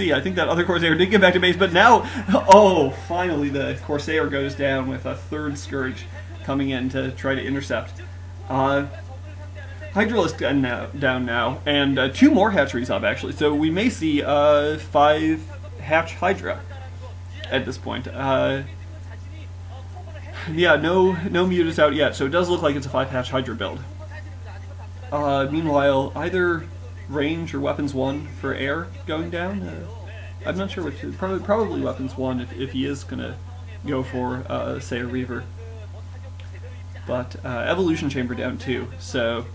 see. I think that other Corsair did get back to base, but now, oh, finally the Corsair goes down with a third Scourge coming in to try to intercept. Hydralisk down now, and 2 more hatcheries up, actually. So we may see 5 hatch Hydra at this point. Yeah, no mutas out yet, so it does look like it's a 5 hatch Hydra build. Meanwhile, either range or weapons 1 for air going down. I'm not sure which. Probably weapons 1 if he is gonna go for say a Reaver. But evolution chamber down 2, so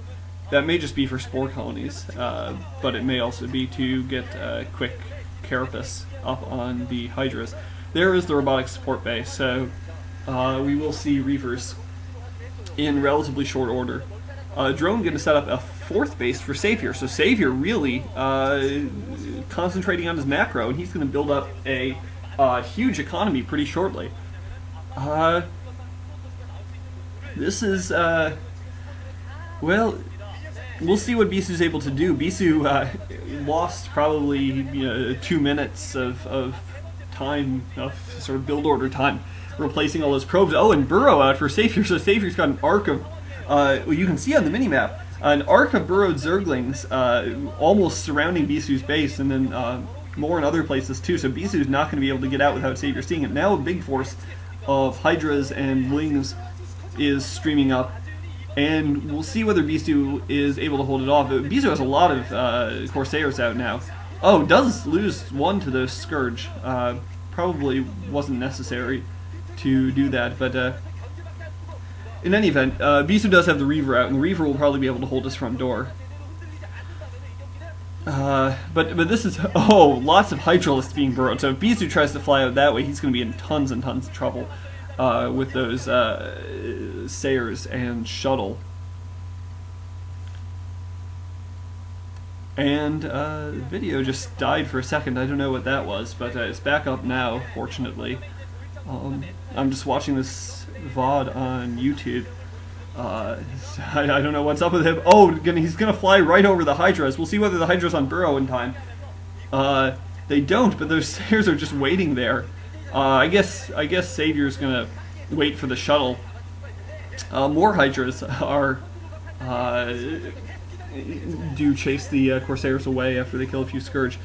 that may just be for spore colonies, but it may also be to get quick carapace up on the Hydras. There is the robotic support base, so we will see Reavers in relatively short order. Drone going to set up a 4th base for Savior, so Savior really concentrating on his macro, and he's going to build up a huge economy pretty shortly. This is, well, we'll see what Bisu's able to do. Bisu lost probably 2 minutes of time, of sort of build order time, replacing all those probes. Oh, and Burrow out for Savior, so Savior's got an arc of, well, you can see on the minimap, an arc of burrowed Zerglings almost surrounding Bisu's base, and then more in other places too, so Bisu's not going to be able to get out without Savior seeing it. Now a big force of Hydras and Lings is streaming up, and we'll see whether Bisu is able to hold it off. Bisu has a lot of Corsairs out now. Oh, does lose 1 to the Scourge. Probably wasn't necessary to do that, but in any event, Bisu does have the Reaver out, and the Reaver will probably be able to hold his front door. But this is, oh, lots of Hydralisks being burrowed, so if Bisu tries to fly out that way, he's going to be in tons and tons of trouble with those Sayers and Shuttle. And the video just died for a second. I don't know what that was, but it's back up now, fortunately. I'm just watching this VOD on YouTube. I don't know what's up with him. Oh, he's going to fly right over the Hydras. We'll see whether the Hydras on Burrow in time. They don't, but those Sayers are just waiting there. I guess Savior's going to wait for the shuttle. More Hydras are do chase the Corsairs away after they kill a few Scourge.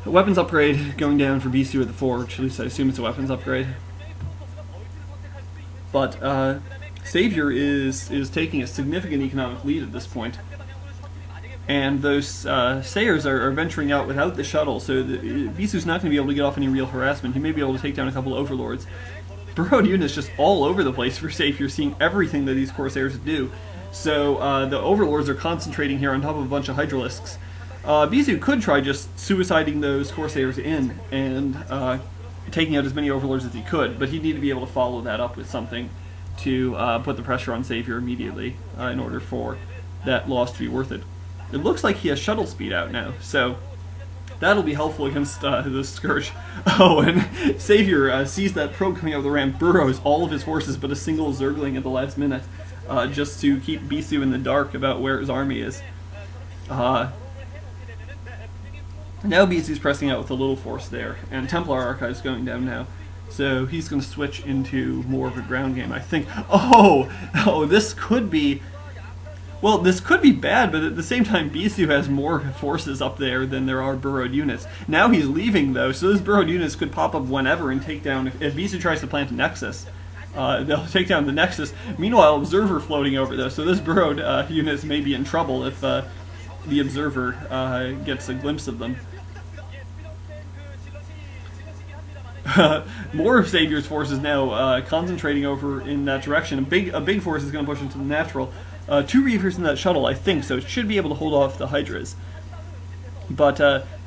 A weapons upgrade going down for Bisu at the Forge, at least I assume it's a weapons upgrade. But Savior is taking a significant economic lead at this point. And those Sayers are venturing out without the shuttle, so Bisu's not going to be able to get off any real harassment. He may be able to take down a couple of Overlords. Burrowed units just all over the place for Savior, seeing everything that these Corsairs do. So the Overlords are concentrating here on top of a bunch of Hydralisks. Bisu could try just suiciding those Corsairs in and taking out as many Overlords as he could, but he'd need to be able to follow that up with something to put the pressure on Savior immediately in order for that loss to be worth it. It looks like he has shuttle speed out now, so that'll be helpful against the Scourge. Oh, and Savior sees that probe coming out of the ramp, burrows all of his forces but a single Zergling at the last minute, just to keep Bisu in the dark about where his army is. Now Bisu's pressing out with a little force there, and Templar Archive's going down now. So he's going to switch into more of a ground game, I think. Oh, this could be... Well, this could be bad, but at the same time, Bisu has more forces up there than there are burrowed units. Now he's leaving, though, so those burrowed units could pop up whenever and take down... If Bisu tries to plant a Nexus, they'll take down the Nexus. Meanwhile, Observer floating over, though, so those burrowed units may be in trouble if the Observer gets a glimpse of them. More of Savior's forces now concentrating over in that direction. A big force is going to push into the natural. 2 Reavers in that shuttle, I think, so it should be able to hold off the Hydras. But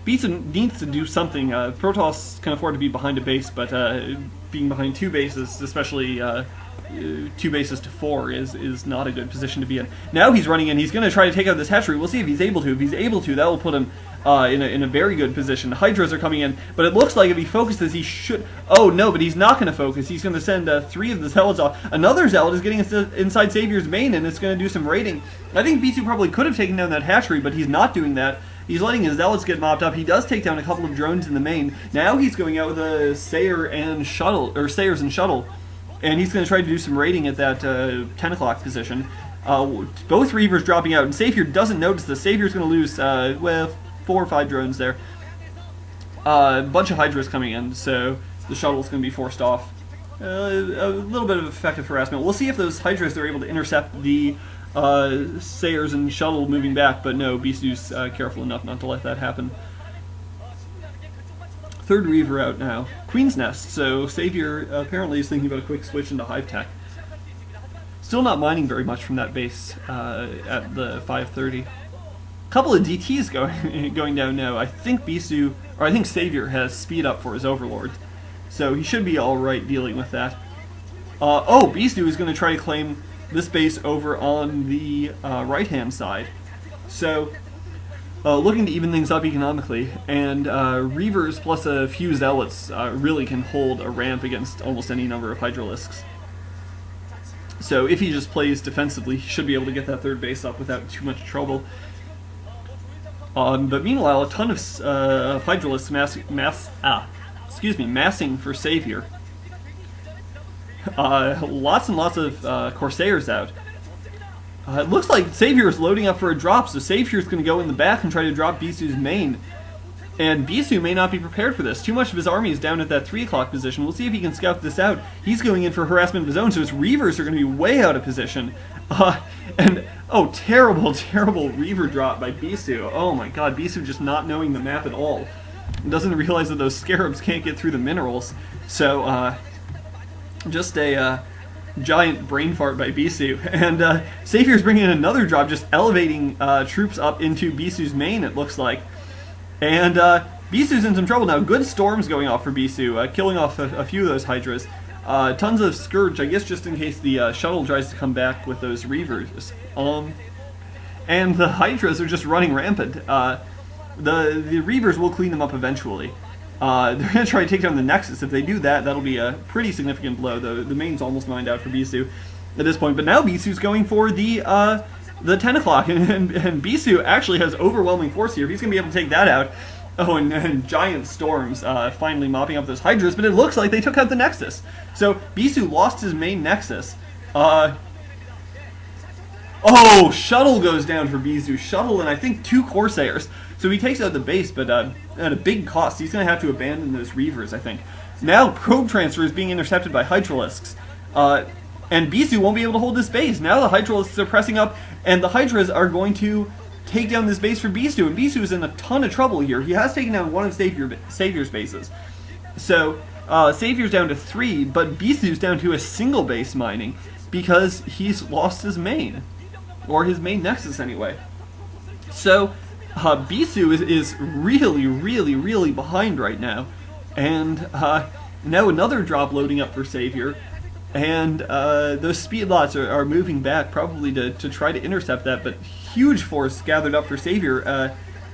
Bisu needs to do something. Protoss can afford to be behind a base, but being behind 2 bases, especially 2 bases to 4, is not a good position to be in. Now he's running in. He's going to try to take out this hatchery. We'll see if he's able to. If he's able to, that will put him in a very good position. Hydras are coming in, but it looks like if he focuses, he should... Oh, no, but he's not going to focus. He's going to send 3 of the Zealots off. Another Zealot is getting inside Savior's main, and it's going to do some raiding. I think Bisu probably could have taken down that hatchery, but he's not doing that. He's letting his zealots get mopped up. He does take down a couple of drones in the main. Now he's going out with a Sayer and shuttle, or Sayers and shuttle, and he's going to try to do some raiding at that 10 o'clock position. Both Reavers dropping out, and Savior doesn't notice this. Savior's going to lose, well, 4 or 5 drones there. A bunch of Hydras coming in, so the shuttle's going to be forced off. A little bit of effective harassment. We'll see if those Hydras are able to intercept the Sayers and shuttle moving back, but no, Bisu's careful enough not to let that happen. Third Reaver out now. Queen's Nest, so Savior apparently is thinking about a quick switch into Hive Tech. Still not mining very much from that base at the 5:30. Couple of DTs going down now. I think Bisu, or I think Savior has speed up for his Overlord, so he should be alright dealing with that. Oh, Bisu is going to try to claim this base over on the right-hand side. So, looking to even things up economically, and Reavers plus a few Zealots really can hold a ramp against almost any number of Hydralisks. So if he just plays defensively, he should be able to get that third base up without too much trouble. But meanwhile, a ton of Hydralisks massing for Savior. Lots and lots of Corsairs out. It looks like Savior is loading up for a drop, so Savior is going to go in the back and try to drop Bisu's main. And Bisu may not be prepared for this. Too much of his army is down at that 3 o'clock position. We'll see if he can scout this out. He's going in for harassment of his own, so his Reavers are going to be way out of position. Oh, terrible, terrible Reaver drop by Bisu. Oh my god, Bisu just not knowing the map at all. Doesn't realize that those Scarabs can't get through the minerals. So, just a giant brain fart by Bisu. And Savior's bringing in another drop, just elevating troops up into Bisu's main, it looks like. And Bisu's in some trouble now. Good storms going off for Bisu, killing off a few of those Hydras. Tons of Scourge, I guess just in case the shuttle tries to come back with those Reavers. And the Hydras are just running rampant. The Reavers will clean them up eventually. They're going to try to take down the Nexus. If they do that, that'll be a pretty significant blow. The main's almost mined out for Bisu at this point. But now Bisu's going for the 10 o'clock, and Bisu actually has overwhelming force here. He's going to be able to take that out. Oh, and giant storms finally mopping up those Hydras, but it looks like they took out the Nexus. So Bisu lost his main Nexus. Oh, Shuttle goes down for Bisu. Shuttle and I think 2 Corsairs. So he takes out the base, but at a big cost. He's going to have to abandon those Reavers, I think. Now Probe Transfer is being intercepted by Hydralisks. And Bisu won't be able to hold this base. Now the Hydralisks are pressing up, and the Hydras are going to take down this base for Bisu. And Bisu is in a ton of trouble here. He has taken down one of Savior's bases. So Savior's down to 3, but Bisu's down to a single base mining because he's lost his main. Or his main Nexus, anyway. So Bisu is really, really, really behind right now. And now another drop loading up for Savior. And those speed lots are moving back, probably to try to intercept that, but huge force gathered up for Savior.